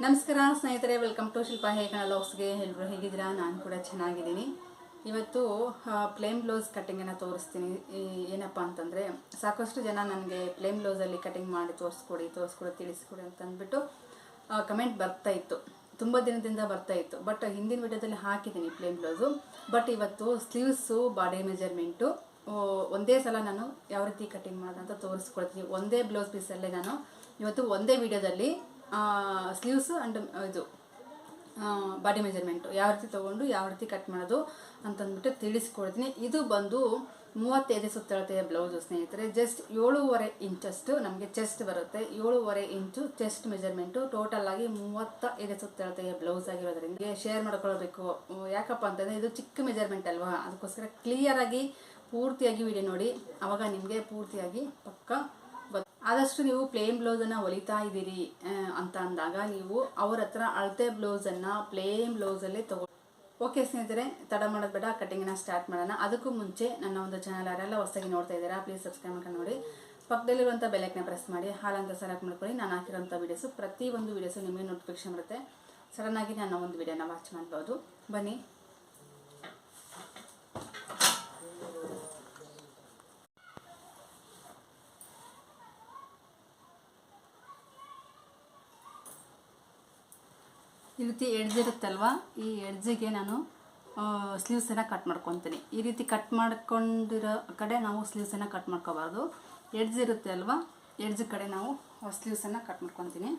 ನಮಸ್ಕಾರ ಸ್ನೇಹಿತರೆ, welcome to Shilpa ಹೇಗಣ ಲಾಗ್ಸ್ಗೆ. ಎಲ್ಲರೂ ಹೇಗಿದ್ದೀರಾ? ನಾನು ಕೂಡ ಚೆನ್ನಾಗಿದ್ದೀನಿ. ಇವತ್ತು ಪ್ಲೇನ್ ಬ್ಲೌಸ್ ಕಟ್ಟಿಂಗನ್ನು ತೋರಿಸ್ತೀನಿ. ಏನಪ್ಪ ಅಂತಂದರೆ, ಸಾಕಷ್ಟು ಜನ ನನಗೆ ಪ್ಲೇನ್ ಬ್ಲೌಸಲ್ಲಿ ಕಟಿಂಗ್ ಮಾಡಿ ತೋರಿಸ್ಕೊಡಿ ತಿಳಿಸ್ಕೊಡಿ ಅಂತಂದ್ಬಿಟ್ಟು ಕಮೆಂಟ್ ಬರ್ತಾಯಿತ್ತು. ತುಂಬ ದಿನದಿಂದ ಬರ್ತಾಯಿತ್ತು. ಬಟ್ ಹಿಂದಿನ ವಿಡಿಯೋದಲ್ಲಿ ಹಾಕಿದ್ದೀನಿ ಪ್ಲೇನ್ ಬ್ಲೌಸು. ಬಟ್ ಇವತ್ತು ಸ್ಲೀವ್ಸು ಬಾಡಿ ಮೆಜರ್ಮೆಂಟು ಒಂದೇ ಸಲ ನಾನು ಯಾವ ರೀತಿ ಕಟಿಂಗ್ ಮಾಡೋದಂತ ತೋರಿಸ್ಕೊಡ್ತೀನಿ. ಒಂದೇ ಬ್ಲೌಸ್ ಪೀಸಲ್ಲೇ ನಾನು ಇವತ್ತು ಒಂದೇ ವಿಡಿಯೋದಲ್ಲಿ ಸ್ಲೀವ್ಸು ಆ್ಯಂಡ್ ಇದು ಬಾಡಿ ಮೆಜರ್ಮೆಂಟು ಯಾವ ರೀತಿ ತೊಗೊಂಡು ಯಾವ ರೀತಿ ಕಟ್ ಮಾಡೋದು ಅಂತಂದ್ಬಿಟ್ಟು ತಿಳಿಸ್ಕೊಡ್ತೀನಿ. ಇದು ಬಂದು 35 ಸುತ್ತಳತೆಯ ಬ್ಲೌಸು ಸ್ನೇಹಿತರೆ. ಜಸ್ಟ್ 7.5 ಇಂಚಷ್ಟು ನಮಗೆ ಚೆಸ್ಟ್ ಬರುತ್ತೆ. 7.5 ಇಂಚು ಚೆಸ್ಟ್ ಮೆಜರ್ಮೆಂಟು. ಟೋಟಲ್ ಆಗಿ 35 ಸುತ್ತಳತೆಯ ಬ್ಲೌಸ್ ಆಗಿರೋದ್ರಿಂದ ಶೇರ್ ಮಾಡ್ಕೊಳ್ಬೇಕು. ಯಾಕಪ್ಪ ಅಂತಂದರೆ ಇದು ಚಿಕ್ಕ ಮೆಜರ್ಮೆಂಟ್ ಅಲ್ವಾ, ಅದಕ್ಕೋಸ್ಕರ ಕ್ಲಿಯರಾಗಿ ಪೂರ್ತಿಯಾಗಿ ವಿಡಿಯೋ ನೋಡಿ, ಆವಾಗ ನಿಮಗೆ ಪೂರ್ತಿಯಾಗಿ ಪಕ್ಕ ಆದಷ್ಟು ನೀವು ಪ್ಲೇನ್ ಬ್ಲೌಸನ್ನು ಹೊಲಿತಾ ಇದ್ದೀರಿ ಅಂತ ಅಂದಾಗ ನೀವು ಅವ್ರ ಹತ್ರ ಅಳತೆ ಬ್ಲೌಸನ್ನು ಪ್ಲೇನ್ ಬ್ಲೌಸಲ್ಲೇ ಓಕೆ ಸ್ನೇಹಿತರೆ, ತಡ ಮಾಡೋದು ಬೇಡ, ಕಟ್ಟಿಂಗನ್ನು ಸ್ಟಾರ್ಟ್ ಮಾಡೋಣ. ಅದಕ್ಕೂ ಮುಂಚೆ ನನ್ನ ಒಂದು ಚಾನಲ್ ಯಾರೆಲ್ಲ ಹೊಸದಾಗಿ ನೋಡ್ತಾ ಇದ್ದೀರಾ ಪ್ಲೀಸ್ ಸಬ್ಸ್ಕ್ರೈಬ್ ಮಾಡ್ಕೊಂಡು ನೋಡಿ. ಪಕ್ಕದಲ್ಲಿರುವಂಥ ಬೆಲ್ಲೈಕನ್ನ ಪ್ರೆಸ್ ಮಾಡಿ ಹಾಲಂತ ಸೆಲೆಕ್ಟ್ ಮಾಡ್ಕೊಳ್ಳಿ. ನಾನು ಹಾಕಿರೋಂಥ ವೀಡಿಯೋಸು ಪ್ರತಿಯೊಂದು ವೀಡಿಯೋಸು ನಿಮಗೆ ನೋಟಿಫಿಕೇಶನ್ ಬರುತ್ತೆ. ಸಡನ್ನಾಗಿ ನಾನು ಒಂದು ವೀಡಿಯೋನ ವಾಚ್ ಮಾಡ್ಬೋದು. ಬನ್ನಿ. ಈ ರೀತಿ ಎಡ್ಜ್ ಇರುತ್ತಲ್ವ, ಈ ಎಡ್ಜಿಗೆ ನಾನು ಸ್ಲೀವ್ಸನ್ನು ಕಟ್ ಮಾಡ್ಕೊತೀನಿ. ಈ ರೀತಿ ಕಟ್ ಮಾಡ್ಕೊಂಡಿರೋ ಕಡೆ ನಾವು ಸ್ಲೀವ್ಸನ್ನು ಕಟ್ ಮಾಡ್ಕೋಬಾರ್ದು. ಎಡ್ಜ್ ಇರುತ್ತೆ ಅಲ್ವಾ, ಎಡ್ಜ್ ಕಡೆ ನಾವು ಸ್ಲೀವ್ಸನ್ನು ಕಟ್ ಮಾಡ್ಕೊತೀನಿ.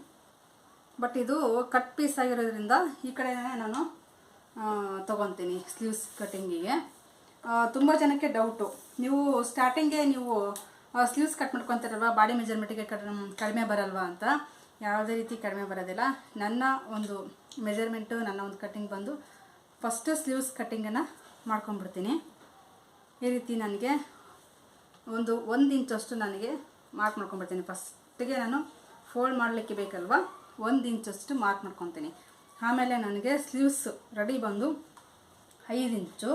ಬಟ್ ಇದು ಕಟ್ ಪೀಸ್ ಆಗಿರೋದ್ರಿಂದ ಈ ಕಡೆನೇ ನಾನು ತೊಗೊತೀನಿ ಸ್ಲೀವ್ಸ್ ಕಟ್ಟಿಂಗಿಗೆ. ತುಂಬ ಜನಕ್ಕೆ ಡೌಟು, ನೀವು ಸ್ಟಾರ್ಟಿಂಗೇ ನೀವು ಸ್ಲೀವ್ಸ್ ಕಟ್ ಮಾಡ್ಕೊತಾರಲ್ವ, ಬಾಡಿ ಮೆಜರ್ಮೆಂಟಿಗೆ ಕಡಿಮೆ ಬರಲ್ವಾ ಅಂತ. ಯಾವುದೇ ರೀತಿ ಕಡಿಮೆ ಬರೋದಿಲ್ಲ. ನನ್ನ ಒಂದು ಮೆಜರ್ಮೆಂಟು, ನನ್ನ ಒಂದು ಕಟ್ಟಿಂಗ್ ಬಂದು ಫಸ್ಟು ಸ್ಲೀವ್ಸ್ ಕಟ್ಟಿಂಗನ್ನು ಮಾಡ್ಕೊಂಡ್ಬಿಡ್ತೀನಿ. ಈ ರೀತಿ ನನಗೆ ಒಂದು 1 ಇಂಚಷ್ಟು ನನಗೆ ಮಾರ್ಕ್ ಮಾಡ್ಕೊಂಡ್ಬಿಡ್ತೀನಿ. ಫಸ್ಟಿಗೆ ನಾನು ಫೋಲ್ಡ್ ಮಾಡಲಿಕ್ಕೆ ಬೇಕಲ್ವ, 1 ಇಂಚಷ್ಟು ಮಾರ್ಕ್ ಮಾಡ್ಕೊತೀನಿ. ಆಮೇಲೆ ನನಗೆ ಸ್ಲೀವ್ಸ್ ರೆಡಿ ಬಂದು 5 ಇಂಚು,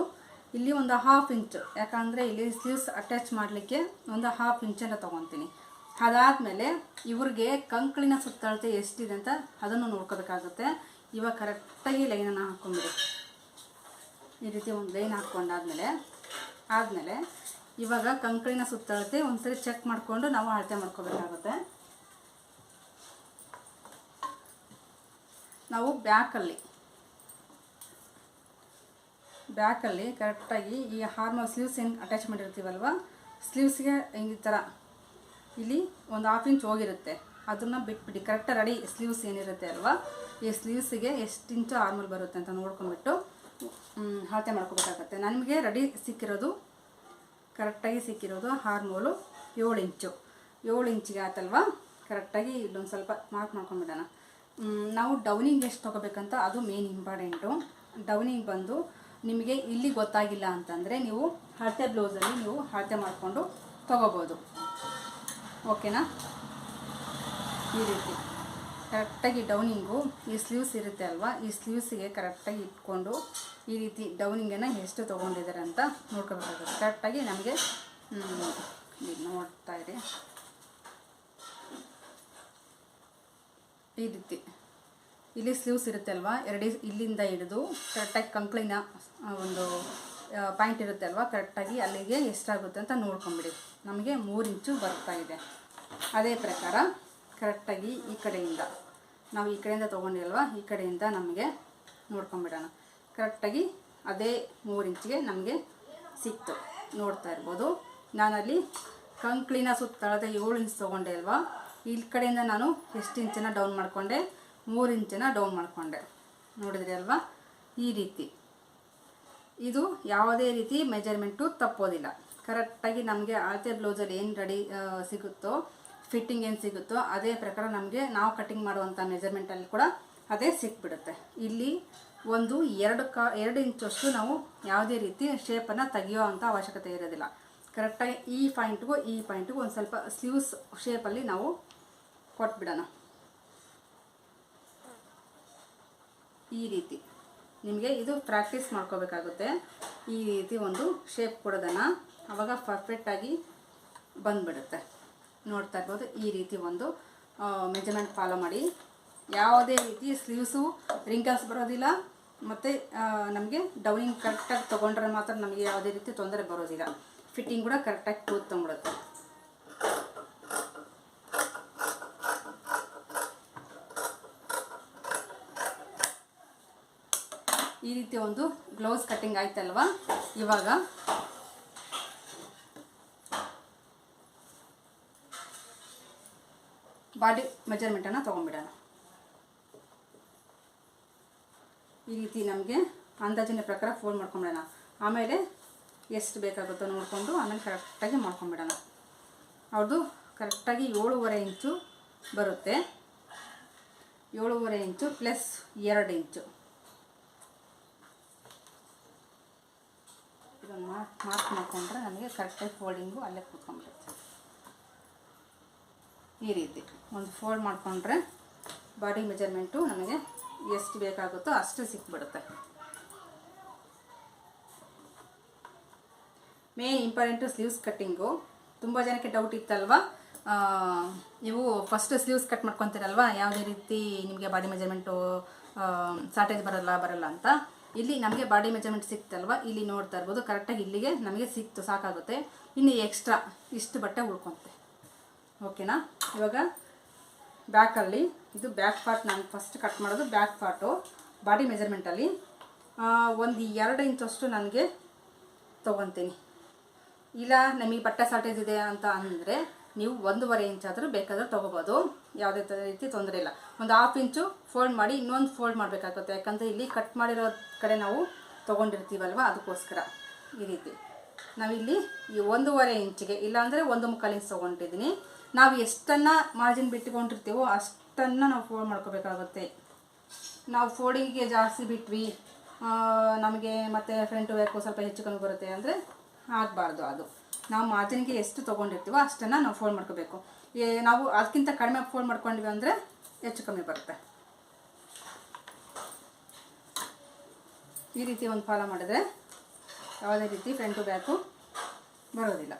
ಇಲ್ಲಿ ಒಂದು 1/2 ಇಂಚು, ಯಾಕಂದರೆ ಇಲ್ಲಿ ಸ್ಲೀವ್ಸ್ ಅಟ್ಯಾಚ್ ಮಾಡಲಿಕ್ಕೆ ಒಂದು 1/2 ಇಂಚನ್ನು ತೊಗೊತೀನಿ. ಅದಾದಮೇಲೆ ಇವ್ರಿಗೆ ಕಂಕಳಿನ ಸುತ್ತಳತೆ ಎಷ್ಟಿದೆ ಅಂತ ಅದನ್ನು ನೋಡ್ಕೋಬೇಕಾಗುತ್ತೆ. ಇವಾಗ ಕರೆಕ್ಟಾಗಿ ಲೈನನ್ನು ಹಾಕ್ಕೊಂಬಿಡಿ. ಈ ರೀತಿ ಒಂದು ಲೈನ್ ಹಾಕ್ಕೊಂಡಾದ್ಮೇಲೆ ಇವಾಗ ಕಂಕಳಿನ ಸುತ್ತಳತೆ ಒಂದ್ಸರಿ ಚೆಕ್ ಮಾಡಿಕೊಂಡು ನಾವು ಅಳತೆ ಮಾಡ್ಕೋಬೇಕಾಗುತ್ತೆ. ನಾವು ಬ್ಯಾಕಲ್ಲಿ ಕರೆಕ್ಟಾಗಿ ಈ ಹಾರ್ಮಲ್ ಸ್ಲೀವ್ಸ್ ಏನು ಅಟ್ಯಾಚ್ ಮಾಡಿರ್ತೀವಲ್ವ, ಸ್ಲೀವ್ಸ್ಗೆ ಈ ಥರ ಇಲ್ಲಿ ಒಂದು 1/2 ಇಂಚ್ ಹೋಗಿರುತ್ತೆ, ಅದನ್ನು ಬಿಟ್ಬಿಟ್ಟು ಕರೆಕ್ಟಾಗಿ ರೆಡಿ ಸ್ಲೀವ್ಸ್ ಏನಿರುತ್ತೆ ಅಲ್ವಾ, ಈ ಸ್ಲೀವ್ಸಿಗೆ ಎಷ್ಟು ಇಂಚು ಆರ್ಮಲ್ ಬರುತ್ತೆ ಅಂತ ನೋಡ್ಕೊಂಡ್ಬಿಟ್ಟು ಅಳತೆ ಮಾಡ್ಕೋಬೇಕಾಗತ್ತೆ. ನನಗೆ ರೆಡಿ ಕರೆಕ್ಟಾಗಿ ಸಿಕ್ಕಿರೋದು ಹಾರ್ಮೋಲು 7 ಇಂಚು. 7 ಇಂಚಿಗೆ ಆಯ್ತಲ್ವ, ಕರೆಕ್ಟಾಗಿ ಇಲ್ಲೊಂದು ಸ್ವಲ್ಪ ಮಾರ್ಕ್ ಮಾಡ್ಕೊಂಡ್ಬಿಡೋಣ. ನಾವು ಡೌನಿಂಗ್ ಎಷ್ಟು ತೊಗೋಬೇಕಂತ ಅದು ಮೇನ್ ಇಂಪಾರ್ಟೆಂಟು. ಡೌನಿಂಗ್ ಬಂದು ನಿಮಗೆ ಇಲ್ಲಿ ಗೊತ್ತಾಗಿಲ್ಲ ಅಂತಂದರೆ ನೀವು ಅಳತೆ ಬ್ಲೌಸಲ್ಲಿ ನೀವು ಅಳತೆ ಮಾಡಿಕೊಂಡು ತೊಗೋಬೋದು. ಓಕೆನಾ? ಈ ರೀತಿ ಕರೆಕ್ಟಾಗಿ ಡೌನಿಂಗು ಈ ಸ್ಲೀವ್ಸ್ ಇರುತ್ತೆ ಅಲ್ವಾ, ಈ ಸ್ಲೀವ್ಸಿಗೆ ಕರೆಕ್ಟಾಗಿ ಇಟ್ಕೊಂಡು ಈ ರೀತಿ ಡೌನಿಂಗನ್ನು ಎಷ್ಟು ತೊಗೊಂಡಿದ್ದಾರೆ ಅಂತ ನೋಡ್ಕೋಬೇಕಾಗುತ್ತೆ. ಕರೆಕ್ಟಾಗಿ ನಮಗೆ ನೋಡ್ತಾ ಇದೆ, ಈ ರೀತಿ ಇಲ್ಲಿ ಸ್ಲೀವ್ಸ್ ಇರುತ್ತೆ ಅಲ್ವಾ, ಇಲ್ಲಿಂದ ಹಿಡಿದು ಕರೆಕ್ಟಾಗಿ ಕಂಕ್ಳಿನ ಒಂದು ಪಾಯಿಂಟ್ ಇರುತ್ತೆ ಅಲ್ವಾ, ಕರೆಕ್ಟಾಗಿ ಅಲ್ಲಿಗೆ ಎಷ್ಟಾಗುತ್ತೆ ಅಂತ ನೋಡ್ಕೊಂಬಿಡಿ. ನಮಗೆ 3 ಇಂಚು ಬರ್ತಾ ಇದೆ. ಅದೇ ಪ್ರಕಾರ ಕರೆಕ್ಟಾಗಿ ಈ ಕಡೆಯಿಂದ ನಾವು ಈ ಕಡೆಯಿಂದ ತೊಗೊಂಡಿಲ್ವ, ಈ ಕಡೆಯಿಂದ ನಮಗೆ ನೋಡ್ಕೊಂಬಿಡೋಣ. ಕರೆಕ್ಟಾಗಿ ಅದೇ 3 ಇಂಚಿಗೆ ನಮಗೆ ಸಿಕ್ತು. ನೋಡ್ತಾ ಇರ್ಬೋದು, ನಾನಲ್ಲಿ ಕಂಕ್ಳಿನ ಸುತ್ತಳತೆ 7 ಇಂಚ್ ತೊಗೊಂಡೆ ಅಲ್ವಾ, ಈ ಕಡೆಯಿಂದ ನಾನು ಎಷ್ಟು ಇಂಚನ್ನು ಡೌನ್ ಮಾಡಿಕೊಂಡೆ, 3 ಇಂಚನ್ನು ಡೌನ್ ಮಾಡಿಕೊಂಡೆ. ನೋಡಿದ್ರಿ ಅಲ್ವಾ, ಈ ರೀತಿ. ಇದು ಯಾವುದೇ ರೀತಿ ಮೆಜರ್ಮೆಂಟು ತಪ್ಪೋದಿಲ್ಲ. ಕರೆಕ್ಟಾಗಿ ನಮಗೆ ಅಳತೆ ಬ್ಲೌಸಲ್ಲಿ ಏನು ರೆಡಿ ಸಿಗುತ್ತೋ, ಫಿಟ್ಟಿಂಗ್ ಏನು ಸಿಗುತ್ತೋ ಅದೇ ಪ್ರಕಾರ ನಮಗೆ ನಾವು ಕಟ್ಟಿಂಗ್ ಮಾಡುವಂಥ ಮೆಜರ್ಮೆಂಟಲ್ಲಿ ಕೂಡ ಅದೇ ಸಿಕ್ಬಿಡುತ್ತೆ. ಇಲ್ಲಿ ಒಂದು 2 ಇಂಚಷ್ಟು ನಾವು ಯಾವುದೇ ರೀತಿ ಶೇಪನ್ನು ತೆಗಿಯೋ ಅಂಥ ಅವಶ್ಯಕತೆ ಇರೋದಿಲ್ಲ. ಕರೆಕ್ಟಾಗಿ ಈ ಪಾಯಿಂಟ್ಗೂ ಒಂದು ಸ್ವಲ್ಪ ಸ್ಲೀವ್ಸ್ ಶೇಪಲ್ಲಿ ನಾವು ಕೊಟ್ಬಿಡೋಣ. ಈ ರೀತಿ ನಿಮಗೆ ಇದು ಪ್ರಾಕ್ಟೀಸ್ ಮಾಡ್ಕೋಬೇಕಾಗುತ್ತೆ. ಈ ರೀತಿ ಒಂದು ಶೇಪ್ ಕೊಡೋದನ್ನು, ಆವಾಗ ಪರ್ಫೆಕ್ಟಾಗಿ ಬಂದುಬಿಡುತ್ತೆ. ನೋಡ್ತಾ ಇರ್ಬೋದು, ಈ ರೀತಿ ಒಂದು ಮೆಜರ್ಮೆಂಟ್ ಫಾಲೋ ಮಾಡಿ ಯಾವುದೇ ರೀತಿ ಸ್ಲೀವ್ಸು ರಿಂಕಲ್ಸ್ ಬರೋದಿಲ್ಲ, ಮತ್ತು ನಮಗೆ ಡೌನಿಂಗ್ ಕರೆಕ್ಟಾಗಿ ತೊಗೊಂಡ್ರೆ ಮಾತ್ರ ನಮಗೆ ಯಾವುದೇ ರೀತಿ ತೊಂದರೆ ಬರೋದಿಲ್ಲ. ಫಿಟ್ಟಿಂಗ್ ಕೂಡ ಕರೆಕ್ಟಾಗಿ ಕೂತ್ಕೊಂಡ್ಬಿಡುತ್ತೆ. ಈ ರೀತಿ ಒಂದು ಬ್ಲೌಸ್ ಕಟ್ಟಿಂಗ್ ಆಯ್ತಲ್ವಾ. ಇವಾಗ ಬಾಡಿ ಮೆಜರ್ಮೆಂಟನ್ನು ತೊಗೊಂಡ್ಬಿಡೋಣ. ಈ ರೀತಿ ನಮಗೆ ಅಂದಾಜಿನ ಪ್ರಕಾರ ಫೋಲ್ಡ್ ಮಾಡ್ಕೊಂಬಿಡೋಣ. ಆಮೇಲೆ ಎಷ್ಟು ಬೇಕಾಗುತ್ತೋ ನೋಡಿಕೊಂಡು ಆಮೇಲೆ ಕರೆಕ್ಟಾಗಿ ಮಾಡ್ಕೊಂಬಿಡೋಣ. ಅವ್ರದ್ದು ಕರೆಕ್ಟಾಗಿ 7.5 ಇಂಚು ಬರುತ್ತೆ. 7.5 ಇಂಚು ಪ್ಲಸ್ 2 ಇಂಚು ಇದನ್ನು ಮಾರ್ಕ್ ಮಾಡಿಕೊಂಡ್ರೆ ನಮಗೆ ಕರೆಕ್ಟಾಗಿ ಫೋಲ್ಡಿಂಗು ಅಲ್ಲೇ ಕೂತ್ಕೊಂಡ್ಬಿಡುತ್ತೆ. ಈ ರೀತಿ ಒಂದು ಫೋಲ್ಡ್ ಮಾಡಿಕೊಂಡ್ರೆ ಬಾಡಿ ಮೆಜರ್ಮೆಂಟು ನಮಗೆ ಎಷ್ಟು ಬೇಕಾಗುತ್ತೋ ಅಷ್ಟು ಸಿಕ್ಬಿಡುತ್ತೆ. Main important sleeves cutting. ತುಂಬ ಜನಕ್ಕೆ ಡೌಟ್ ಇತ್ತಲ್ವ, ನೀವು ಫಸ್ಟ್ ಸ್ಲೀವ್ಸ್ ಕಟ್ ಮಾಡ್ಕೊತೀರಲ್ವ, ಯಾವುದೇ ರೀತಿ ನಿಮಗೆ ಬಾಡಿ ಮೆಜರ್ಮೆಂಟು ಶಾರ್ಟೇಜ್ ಬರಲ್ಲ ಅಂತ. ಇಲ್ಲಿ ನಮಗೆ ಬಾಡಿ ಮೆಜರ್ಮೆಂಟ್ ಸಿಕ್ತಲ್ವ, ಇಲ್ಲಿ ನೋಡ್ತಾ ಇರ್ಬೋದು ಕರೆಕ್ಟಾಗಿ ಇಲ್ಲಿಗೆ ನಮಗೆ ಸಿಕ್ತು, ಸಾಕಾಗುತ್ತೆ. ಇನ್ನು ಎಕ್ಸ್ಟ್ರಾ ಇಷ್ಟು ಬಟ್ಟೆ ಉಳ್ಕೊತೆ. ಓಕೆನಾ. ಇವಾಗ ಬ್ಯಾಕಲ್ಲಿ ಇದು ಬ್ಯಾಕ್ ಪಾರ್ಟ್ ನಾನು ಫಸ್ಟ್ ಕಟ್ ಮಾಡೋದು. ಬ್ಯಾಕ್ ಪಾರ್ಟು ಬಾಡಿ ಮೆಜರ್ಮೆಂಟಲ್ಲಿ ಒಂದು 2 ಇಂಚಷ್ಟು ನನಗೆ ತೊಗೊತೀನಿ. ಇಲ್ಲ ನಮಗೆ ಬಟ್ಟೆ ಶಾರ್ಟೇಜ್ ಇದೆ ಅಂತ ಅಂದರೆ ನೀವು 1.5 ಇಂಚಾದರೂ ಬೇಕಾದರೂ ತೊಗೋಬೋದು, ಯಾವುದೇ ರೀತಿ ತೊಂದರೆ ಇಲ್ಲ. ಒಂದು 1/2 ಇಂಚು ಫೋಲ್ಡ್ ಮಾಡಿ ಇನ್ನೊಂದು ಫೋಲ್ಡ್ ಮಾಡಬೇಕಾಗುತ್ತೆ. ಯಾಕಂದರೆ ಇಲ್ಲಿ ಕಟ್ ಮಾಡಿರೋ ಕಡೆ ನಾವು ತೊಗೊಂಡಿರ್ತೀವಲ್ವ, ಅದಕ್ಕೋಸ್ಕರ ಈ ರೀತಿ ನಾವಿಲ್ಲಿ ಈ 1.5 ಇಂಚಿಗೆ ಇಲ್ಲಾಂದರೆ 1.25 ಇಂಚ್ ತೊಗೊಂಡಿದ್ದೀನಿ. ನಾವು ಎಷ್ಟನ್ನು ಮಾರ್ಜಿನ್ ಬಿಟ್ಟುಕೊಂಡಿರ್ತೀವೋ ಅಷ್ಟನ್ನು ನಾವು ಫೋಲ್ಡ್ ಮಾಡ್ಕೋಬೇಕಾಗುತ್ತೆ. ನಾವು ಫೋಲ್ಡಿಂಗಿಗೆ ಜಾಸ್ತಿ ಬಿಟ್ವಿ, ನಮಗೆ ಮತ್ತು ಫ್ರಂಟ್ ಬೇಕು ಸ್ವಲ್ಪ ಹೆಚ್ಚು ಕಮ್ಮಿ ಬರುತ್ತೆ ಅಂದರೆ ಆಗಬಾರ್ದು. ಅದು ನಾವು ಮಾರ್ಜಿನ್ಗೆ ಎಷ್ಟು ತೊಗೊಂಡಿರ್ತೀವೋ ಅಷ್ಟನ್ನು ನಾವು ಫೋಲ್ಡ್ ಮಾಡ್ಕೋಬೇಕು. ನಾವು ಅದಕ್ಕಿಂತ ಕಡಿಮೆ ಫೋಲ್ಡ್ ಮಾಡ್ಕೊಂಡ್ವಿ ಅಂದರೆ ಹೆಚ್ಚು ಕಮ್ಮಿ ಬರುತ್ತೆ. ಈ ರೀತಿ ಒಂದು ಫಾಲೋ ಮಾಡಿದ್ರೆ ಯಾವುದೇ ರೀತಿ ಫ್ರಂಟು ಬ್ಯಾಕು ಬರೋದಿಲ್ಲ.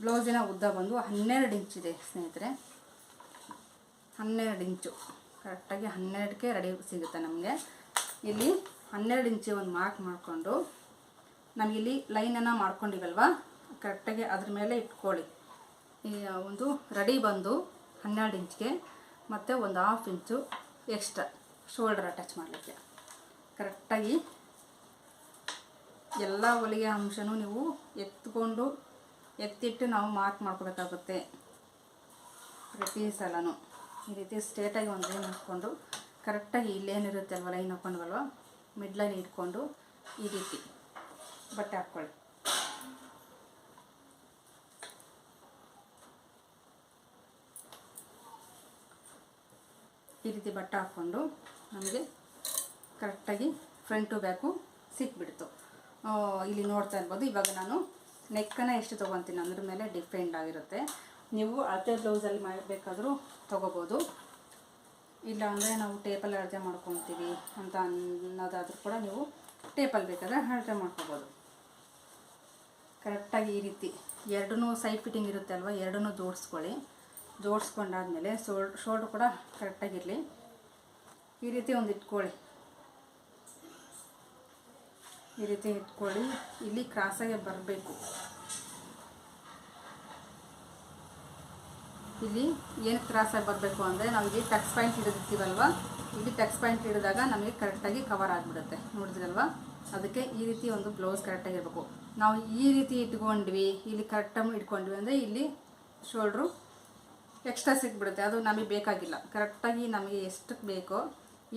ಬ್ಲೌಸಿನ ಉದ್ದ ಬಂದು 12 ಇಂಚಿದೆ ಸ್ನೇಹಿತರೆ. 12 ಇಂಚು ಕರೆಕ್ಟಾಗಿ 12ಕ್ಕೆ ರೆಡಿ ಸಿಗುತ್ತೆ ನಮಗೆ. ಇಲ್ಲಿ 12 ಇಂಚು ಒಂದು ಮಾರ್ಕ್ ಮಾಡಿಕೊಂಡು ನಮಗಿಲ್ಲಿ ಲೈನನ್ನು ಮಾಡ್ಕೊಂಡಿವಲ್ವ, ಕರೆಕ್ಟಾಗಿ ಅದ್ರ ಮೇಲೆ ಇಟ್ಕೊಳ್ಳಿ. ಈ ಒಂದು ರೆಡಿ ಬಂದು 12 ಇಂಚ್ಗೆ ಮತ್ತು ಒಂದು 1/2 ಇಂಚು ಎಕ್ಸ್ಟ್ರಾ ಶೋಲ್ಡರ್ ಅಟ್ಯಾಚ್ ಮಾಡಲಿಕ್ಕೆ. ಕರೆಕ್ಟಾಗಿ ಎಲ್ಲ ಹೊಲಿಗೆ ಅಂಶನೂ ನೀವು ಎತ್ತಿಟ್ಟು ನಾವು ಮಾರ್ಕ್ ಮಾಡ್ಕೋಬೇಕಾಗುತ್ತೆ. ಪ್ರತಿ ಸಲನೂ ಈ ರೀತಿ ಸ್ಟ್ರೇಟಾಗಿ ಒಂದು ಲೈನ್ ಹಾಕ್ಕೊಂಡು ಕರೆಕ್ಟಾಗಿ ಇಲ್ಲೇನಿರುತ್ತೆ ಅಲ್ವ ಲೈನ್ ಹಾಕ್ಕೊಂಡ್ವಲ್ವ, ಮಿಡ್ ಲೈನ್ ಇಟ್ಕೊಂಡು ಈ ರೀತಿ ಬಟ್ಟೆ ಹಾಕ್ಕೊಳ್ಳಿ. ಈ ರೀತಿ ಬಟ್ಟೆ ಹಾಕ್ಕೊಂಡು ನಮಗೆ ಕರೆಕ್ಟಾಗಿ ಫ್ರಂಟು ಬ್ಯಾಕು ಸಿಕ್ಬಿಡ್ತು. ಇಲ್ಲಿ ನೋಡ್ತಾ ಇರ್ಬೋದು. ಇವಾಗ ನಾನು ನೆಕ್ಕನ್ನು ಎಷ್ಟು ತೊಗೊತೀನಿ ಅದ್ರ ಮೇಲೆ ಡಿಪೆಂಡ್ ಆಗಿರುತ್ತೆ. ನೀವು ಅಳತೆ ಬ್ಲೌಸಲ್ಲಿ ಮಾಡಬೇಕಾದ್ರೂ ತೊಗೋಬೋದು, ಇಲ್ಲ ಅಂದರೆ ನಾವು ಟೇಪಲ್ಲಿ ಅಳತೆ ಮಾಡ್ಕೊತೀವಿ ಅಂತ ಅನ್ನೋದಾದ್ರೂ ಕೂಡ ನೀವು ಟೇಪಲ್ಲಿ ಬೇಕಾದರೆ ಅಳತೆ ಮಾಡ್ಕೋಬೋದು. ಕರೆಕ್ಟಾಗಿ ಈ ರೀತಿ ಎರಡೂ ಸೈಡ್ ಫಿಟ್ಟಿಂಗ್ ಇರುತ್ತೆ ಅಲ್ವ, ಎರಡನ್ನೂ ಜೋಡಿಸ್ಕೊಳ್ಳಿ. ಜೋಡಿಸ್ಕೊಂಡಾದ್ಮೇಲೆ ಶೋಲ್ಡ್ರ್ ಕೂಡ ಕರೆಕ್ಟಾಗಿರಲಿ. ಈ ರೀತಿ ಒಂದು ಇಟ್ಕೊಳ್ಳಿ. ಈ ರೀತಿ ಇಟ್ಕೊಳ್ಳಿ. ಇಲ್ಲಿ ಕ್ರಾಸಾಗೆ ಬರಬೇಕು. ಇಲ್ಲಿ ಏನು ಕ್ರಾಸಾಗಿ ಬರಬೇಕು ಅಂದರೆ ನಾವು ಇಲ್ಲಿ ಟಕ್ಸ್ ಪಾಯಿಂಟ್ ಹಿಡಿದಿರ್ತೀವಲ್ವ, ಇಲ್ಲಿ ಟಕ್ಸ್ ಪಾಯಿಂಟ್ ಹಿಡಿದಾಗ ನಮಗೆ ಕರೆಕ್ಟಾಗಿ ಕವರ್ ಆಗಿಬಿಡುತ್ತೆ. ನೋಡಿದ್ರಲ್ವ, ಅದಕ್ಕೆ ಈ ರೀತಿ ಒಂದು ಬ್ಲೌಸ್ ಕರೆಕ್ಟಾಗಿರಬೇಕು. ನಾವು ಈ ರೀತಿ ಇಟ್ಕೊಂಡ್ವಿ, ಇಲ್ಲಿ ಕರೆಕ್ಟಾಗಿ ಇಟ್ಕೊಂಡ್ವಿ ಅಂದರೆ ಇಲ್ಲಿ ಶೋಲ್ಡ್ರು ಎಕ್ಸ್ಟ್ರಾ ಸಿಕ್ಬಿಡುತ್ತೆ. ಅದು ನಮಗೆ ಬೇಕಾಗಿಲ್ಲ. ಕರೆಕ್ಟಾಗಿ ನಮಗೆ ಎಷ್ಟಕ್ಕೆ ಬೇಕೋ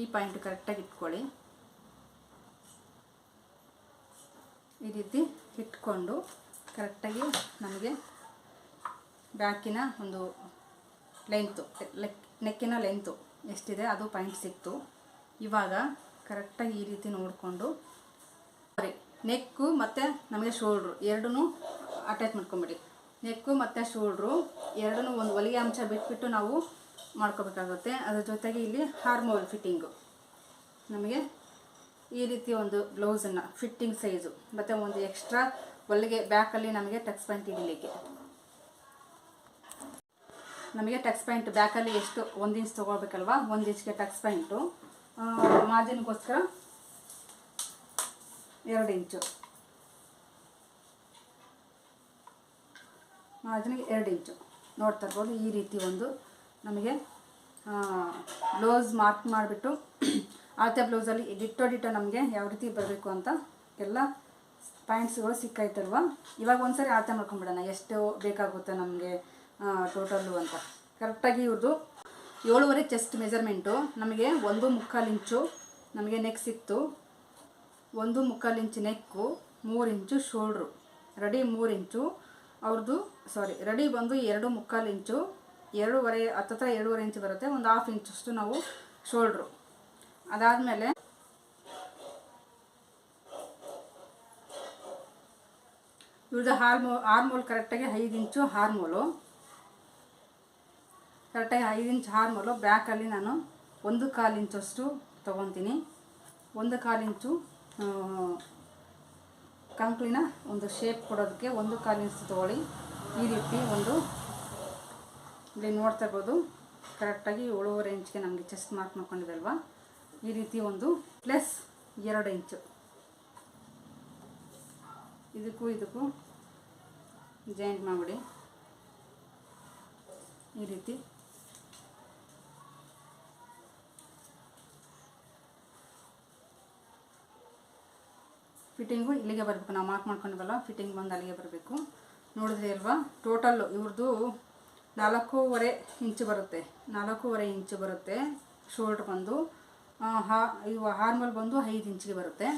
ಈ ಪಾಯಿಂಟ್ ಕರೆಕ್ಟಾಗಿ ಇಟ್ಕೊಳ್ಳಿ. ಈ ರೀತಿ ಇಟ್ಕೊಂಡು ಕರೆಕ್ಟಾಗಿ ನಮಗೆ ಬ್ಯಾಕಿನ ಒಂದು ಲೆಂತು ನೆಕ್ಕಿನ ಲೆಂತು ಎಷ್ಟಿದೆ ಅದು ಪಾಯಿಂಟ್ ಸಿಕ್ತು. ಇವಾಗ ಕರೆಕ್ಟಾಗಿ ಈ ರೀತಿ ನೋಡಿಕೊಂಡು ನೆಕ್ಕು ಮತ್ತು ನಮಗೆ ಶೋಲ್ಡ್ರು ಎರಡೂ ಅಟ್ಯಾಚ್ ಮಾಡ್ಕೊಂಬಿಡಿ. ನೆಕ್ಕು ಮತ್ತು ಶೋಲ್ಡ್ರು ಎರಡೂ ಒಂದು ಹೊಲಿಗೆ ಅಂಶ ಬಿಟ್ಬಿಟ್ಟು ನಾವು ಮಾಡ್ಕೋಬೇಕಾಗುತ್ತೆ. ಅದ್ರ ಜೊತೆಗೆ ಇಲ್ಲಿ ಹಾರ್ಮೋಲ್ ಫಿಟ್ಟಿಂಗು ನಮಗೆ ಈ ರೀತಿ ಒಂದು ಬ್ಲೌಸನ್ನು ಫಿಟ್ಟಿಂಗ್ ಸೈಜು ಮತ್ತು ಒಂದು ಎಕ್ಸ್ಟ್ರಾ ಹೊಲಿಗೆ ಬ್ಯಾಕಲ್ಲಿ ನಮಗೆ ಟಕ್ಸ್ ಪಾಯಿಂಟ್ ಹಿಡಿಲಿಕ್ಕೆ ನಮಗೆ ಟಕ್ಸ್ ಪಾಯಿಂಟ್ ಬ್ಯಾಕಲ್ಲಿ ಎಷ್ಟು 1 ಇಂಚ್ ತೊಗೊಳ್ಬೇಕಲ್ವ, 1 ಇಂಚ್ಗೆ ಟಕ್ಸ್ ಪಾಯಿಂಟು, ಮಾರ್ಜಿನ್ಗೋಸ್ಕರ 2 ಇಂಚು, ಮಾರ್ಜಿನ್ಗೆ 2 ಇಂಚು ನೋಡ್ತಾ ಇರ್ಬೋದು. ಈ ರೀತಿ ಒಂದು ನಮಗೆ ಬ್ಲೌಸ್ ಮಾರ್ಕ್ ಮಾಡಿಬಿಟ್ಟು ಅಳತೆ ಬ್ಲೌಸಲ್ಲಿ ಡಿಟ್ಟೋ ನಮಗೆ ಯಾವ ರೀತಿ ಬರಬೇಕು ಅಂತ ಎಲ್ಲ ಪಾಯಿಂಟ್ಸ್ಗಳು ಸಿಕ್ಕಾಯ್ತಲ್ವ. ಇವಾಗ ಒಂದ್ಸರಿ ಅಳತೆ ಮಾಡ್ಕೊಂಬಿಡೋಣ ಎಷ್ಟು ಬೇಕಾಗುತ್ತೆ ನಮಗೆ ಟೋಟಲ್ಲು ಅಂತ. ಕರೆಕ್ಟಾಗಿ ಇವ್ರದ್ದು 7.5 ಚೆಸ್ಟ್ ಮೆಜರ್ಮೆಂಟು ನಮಗೆ 1.25 ಇಂಚು ನಮಗೆ ನೆಕ್ ಸಿಕ್ತು, 1.25 ಇಂಚು ನೆಕ್ಕು, 3 ಇಂಚು ಶೋಲ್ಡ್ರು, ರೆಡಿ 3 ಇಂಚು ಅವ್ರದ್ದು, ರೆಡಿ ಬಂದು 2.25 ಇಂಚು, 2.5 ಹತ್ತತ್ರ 2.5 ಇಂಚು ಬರುತ್ತೆ, ಒಂದು 1/2 ಇಂಚಷ್ಟು ನಾವು ಶೋಲ್ಡ್ರು. ಅದಾದಮೇಲೆ ಇವ್ರದ್ದು ಆರ್ಮೋಲ್ ಕರೆಕ್ಟಾಗಿ 5 ಇಂಚು ಆರ್ಮೋಲು, ಕರೆಕ್ಟಾಗಿ 5 ಇಂಚ್ ಆರ್ಮೋಲು. ಬ್ಯಾಕಲ್ಲಿ ನಾನು 1/4 ಇಂಚಷ್ಟು ತೊಗೊತೀನಿ, 1/4 ಇಂಚು ಕಂಕ್ಳಿನ ಒಂದು ಶೇಪ್ ಕೊಡೋದಕ್ಕೆ 1/4 ಇಂಚು ತೊಗೊಳ್ಳಿ. ಈ ರೀತಿ ಒಂದು ಇಲ್ಲಿ ನೋಡ್ತಾ ಇರ್ಬೋದು ಕರೆಕ್ಟಾಗಿ 7.5 ಇಂಚ್ಗೆ ನಮಗೆ ಚೆಸ್ಟ್ ಮಾರ್ಕ್ ಮಾಡ್ಕೊಂಡಿದೆ ಅಲ್ವಾ. ಈ ರೀತಿ ಒಂದು ಪ್ಲಸ್ 2 ಇಂಚು ಇದಕ್ಕೂ ಜಾಯಿಂಟ್ ಮಾಡಿಬಿಡಿ. ಈ ರೀತಿ ಫಿಟ್ಟಿಂಗು ಇಲ್ಲಿಗೆ ಬರಬೇಕು, ನಾವು ಮಾರ್ಕ್ ಮಾಡ್ಕೊಂಡಿವಲ್ಲ ಫಿಟ್ಟಿಂಗ್ ಬಂದು ಅಲ್ಲಿಗೆ ಬರಬೇಕು. ನೋಡಿದ್ರಿ ಅಲ್ವಾ, ಟೋಟಲ್ಲು ಇವ್ರದ್ದು 4.5 ಇಂಚು ಬರುತ್ತೆ, 4.5 ಇಂಚು ಬರುತ್ತೆ. ಶೋಲ್ಡ್ರ್ ಬಂದು ಇವು ಹಾರ್ಮಲ್ ಬಂದು 5 ಇಂಚಿಗೆ ಬರುತ್ತೆ.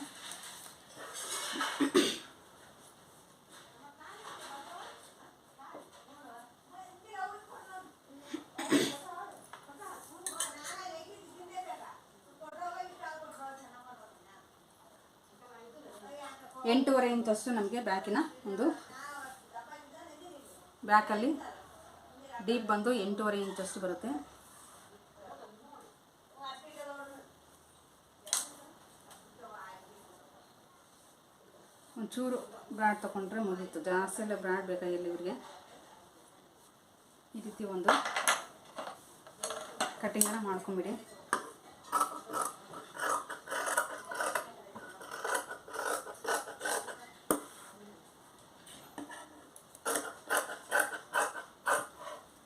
ಎಂಟೂವರೆ ಇಂಚಷ್ಟು ನಮಗೆ ಬ್ಯಾಕಿನ ಒಂದು ಬ್ಯಾಕಲ್ಲಿ ಡೀಪ್ ಬಂದು 8.5 ಇಂಚಷ್ಟು ಬರುತ್ತೆ. ಒಂಚೂರು ಬ್ರಾಡ್ ತೊಗೊಂಡ್ರೆ ಮುಗೀತು, ಜಾಸ್ತಿ ಎಲ್ಲ ಬ್ರಾಡ್ ಬೇಕಾಗಿಲ್ಲ ಇವರಿಗೆ. ಈ ರೀತಿ ಒಂದು ಕಟ್ಟಿಂಗನ್ನು ಮಾಡ್ಕೊಂಬಿಡಿ.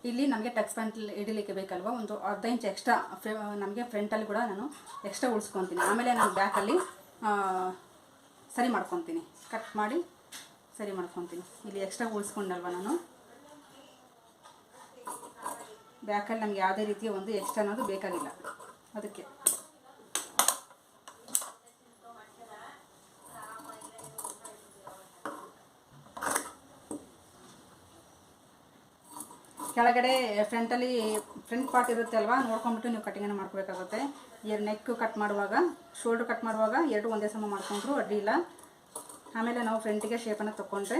ಇಲ್ಲಿ ನಮಗೆ ಟಕ್ಸ್ ಪ್ಯಾಂಟ್ ಇಡಲಿಕ್ಕೆ ಬೇಕಲ್ವ, ಒಂದು 1/2 ಇಂಚ್ ಎಕ್ಸ್ಟ್ರಾ ನಮಗೆ ಫ್ರಂಟಲ್ಲಿ ಕೂಡ ನಾನು ಎಕ್ಸ್ಟ್ರಾ ಉಳಿಸ್ಕೊತೀನಿ. ಆಮೇಲೆ ನಾನು ಬ್ಯಾಕಲ್ಲಿ ಸರಿ ಮಾಡ್ಕೊತೀನಿ, ಕಟ್ ಮಾಡಿ ಸರಿ ಮಾಡ್ಕೊತೀನಿ. ಇಲ್ಲಿ ಎಕ್ಸ್ಟ್ರಾ ಉಳಿಸ್ಕೊಂಡಲ್ವ ನಾನು, ಬ್ಯಾಕಲ್ಲಿ ನಮಗೆ ಯಾವುದೇ ರೀತಿಯ ಒಂದು ಎಕ್ಸ್ಟ್ರಾ ಅನ್ನೋದು ಬೇಕಾಗಿಲ್ಲ. ಅದಕ್ಕೆ ಕೆಳಗಡೆ ಫ್ರಂಟ್ ಪಾರ್ಟ್ ಇರುತ್ತೆ ಅಲ್ವಾ, ನೋಡ್ಕೊಂಬಿಟ್ಟು ನೀವು ಕಟಿಂಗನ್ನು ಮಾಡ್ಕೋಬೇಕಾಗುತ್ತೆ. ನೆಕ್ ಕಟ್ ಮಾಡುವಾಗ, ಶೋಲ್ಡ್ರ್ ಕಟ್ ಮಾಡುವಾಗ 2 ಒಂದೇ ಸಮ ಮಾಡ್ಕೊಂಡ್ರು ಅಡ್ಡಿ ಇಲ್ಲ. ಆಮೇಲೆ ನಾವು ಫ್ರಂಟಿಗೆ ಶೇಪನ್ನು ತೊಗೊಂಡ್ರೆ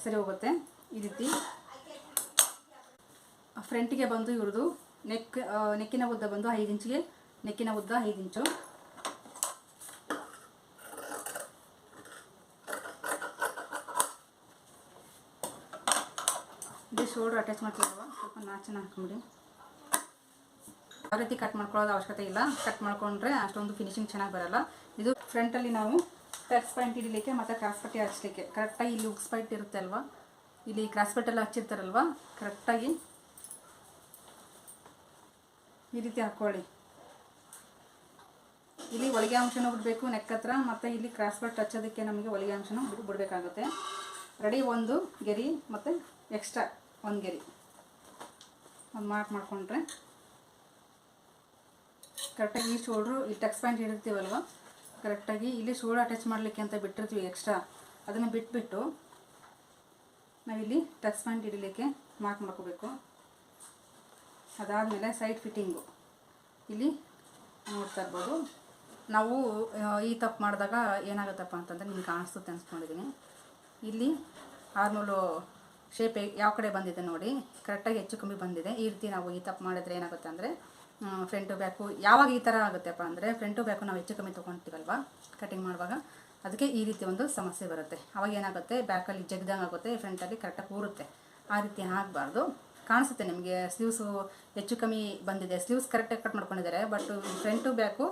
ಸರಿ ಹೋಗುತ್ತೆ. ಈ ರೀತಿ ಫ್ರಂಟಿಗೆ ಬಂದು ಇವ್ರದ್ದು ನೆಕ್ಕಿನ ಉದ್ದ ಬಂದು 5 ಇಂಚಿಗೆ, ನೆಕ್ಕಿನ ಉದ್ದ 5 ಇಂಚು. ಇದು ಶೋಲ್ಡ್ರ್ ಅಟ್ಯಾಚ್ ಮಾಡ್ತಿದ್ದಾವ, ಸ್ವಲ್ಪ ನಾಚನ ಹಾಕೊಂಬಿಡಿ. ಯಾವ ರೀತಿ ಕಟ್ ಮಾಡ್ಕೊಳ್ಳೋದು ಅವಶ್ಯಕತೆ ಇಲ್ಲ, ಕಟ್ ಮಾಡ್ಕೊಂಡ್ರೆ ಅಷ್ಟೊಂದು ಫಿನಿಶಿಂಗ್ ಚೆನ್ನಾಗಿ ಬರೋಲ್ಲ. ಇದು ಫ್ರಂಟಲ್ಲಿ ನಾವು ಟಕ್ಸ್ ಪಾಯಿಂಟ್ ಇಡಲಿಕ್ಕೆ ಮತ್ತು ಕ್ರಾಸ್ ಪಟ್ಟಿ ಹಚ್ಚಲಿಕ್ಕೆ ಕರೆಕ್ಟಾಗಿ ಇಲ್ಲಿ ಉಕ್ಸ್ ಪಾಯಿಂಟ್ ಇರುತ್ತೆ ಅಲ್ವಾ, ಇಲ್ಲಿ ಕ್ರಾಸ್ ಪಟ್ಟೆಲ್ಲ ಹಚ್ಚಿರ್ತಾರಲ್ವ, ಕರೆಕ್ಟಾಗಿ ಈ ರೀತಿ ಹಾಕ್ಕೊಳ್ಳಿ. ಇಲ್ಲಿ ಹೊಲಿಗೆ ಅಂಶನೂ ಬಿಡಬೇಕು ನೆಕ್ ಹತ್ರ, ಮತ್ತು ಇಲ್ಲಿ ಕ್ರಾಸ್ ಪಟ್ ಹಚ್ಚೋದಕ್ಕೆ ನಮಗೆ ಹೊಲಿಗೆ ಅಂಶನೂ ಬಿಡಬೇಕಾಗುತ್ತೆ. ರೆಡಿ ಒಂದು ಗೆರೆ ಮತ್ತು ಎಕ್ಸ್ಟ್ರಾ ಒಂದು ಗೆರೆ ಒಂದು ಮಾರ್ಕ್ ಮಾಡಿಕೊಂಡ್ರೆ ಕರೆಕ್ಟಾಗಿ ಈ ಶೋಲ್ಡ್ರು ಈ ಟಕ್ಸ್ ಪಾಯಿಂಟ್ ಇಡ್ತೀವಲ್ವ, ಕರೆಕ್ಟಾಗಿ ಇಲ್ಲಿ ಶೋಲ್ಡ್ರ್ ಅಟ್ಯಾಚ್ ಮಾಡಲಿಕ್ಕೆ ಅಂತ ಬಿಟ್ಟಿರ್ತೀವಿ ಎಕ್ಸ್ಟ್ರಾ, ಅದನ್ನು ಬಿಟ್ಬಿಟ್ಟು ನಾವಿಲ್ಲಿ ಟಕ್ಸ್ ಪಾಯಿಂಟ್ ಇಡಲಿಕ್ಕೆ ಮಾರ್ಕ್ ಮಾಡ್ಕೋಬೇಕು. ಅದಾದಮೇಲೆ ಸೈಡ್ ಫಿಟ್ಟಿಂಗು ಇಲ್ಲಿ ನೋಡ್ತಾ ಇರ್ಬೋದು. ನಾವು ಈ ತಪ್ಪು ಮಾಡಿದಾಗ ಏನಾಗುತ್ತಪ್ಪ ಅಂತಂದರೆ ನಿಮ್ಗೆ ಕಾಣಿಸುತ್ತೆ ಅನ್ಸ್ಕೊಂಡಿದ್ದೀನಿ. ಇಲ್ಲಿ ಆರ್ಮೋಲು ಶೇಪ್ ಯಾವ ಕಡೆ ಬಂದಿದೆ ನೋಡಿ, ಕರೆಕ್ಟಾಗಿ ಹೆಚ್ಚು ಕಮ್ಮಿ ಬಂದಿದೆ. ಈ ರೀತಿ ನಾವು ಈ ತಪ್ಪು ಮಾಡಿದ್ರೆ ಏನಾಗುತ್ತೆ ಅಂದರೆ ಫ್ರಂಟು ಬ್ಯಾಕು ಯಾವಾಗ ಈ ಥರ ಆಗುತ್ತೆಪ್ಪ ಅಂದರೆ ಫ್ರಂಟು ಬ್ಯಾಕು ನಾವು ಹೆಚ್ಚು ಕಮ್ಮಿ ತೊಗೊಳ್ತೀವಲ್ವ ಕಟಿಂಗ್ ಮಾಡುವಾಗ, ಅದಕ್ಕೆ ಈ ರೀತಿ ಒಂದು ಸಮಸ್ಯೆ ಬರುತ್ತೆ. ಅವಾಗ ಏನಾಗುತ್ತೆ ಬ್ಯಾಕಲ್ಲಿ ಜಗ್ದಂಗೆ ಆಗುತ್ತೆ, ಫ್ರಂಟಲ್ಲಿ ಕರೆಕ್ಟಾಗಿ ಕೂರುತ್ತೆ. ಆ ರೀತಿ ಆಗಬಾರ್ದು. ಕಾಣಿಸುತ್ತೆ ನಿಮಗೆ ಸ್ಲೀವ್ಸು ಹೆಚ್ಚು ಕಮ್ಮಿ ಬಂದಿದೆ. ಸ್ಲೀವ್ಸ್ ಕರೆಕ್ಟಾಗಿ ಕಟ್ ಮಾಡ್ಕೊಂಡಿದ್ದಾರೆ, ಬಟ್ ಫ್ರಂಟು ಬ್ಯಾಕು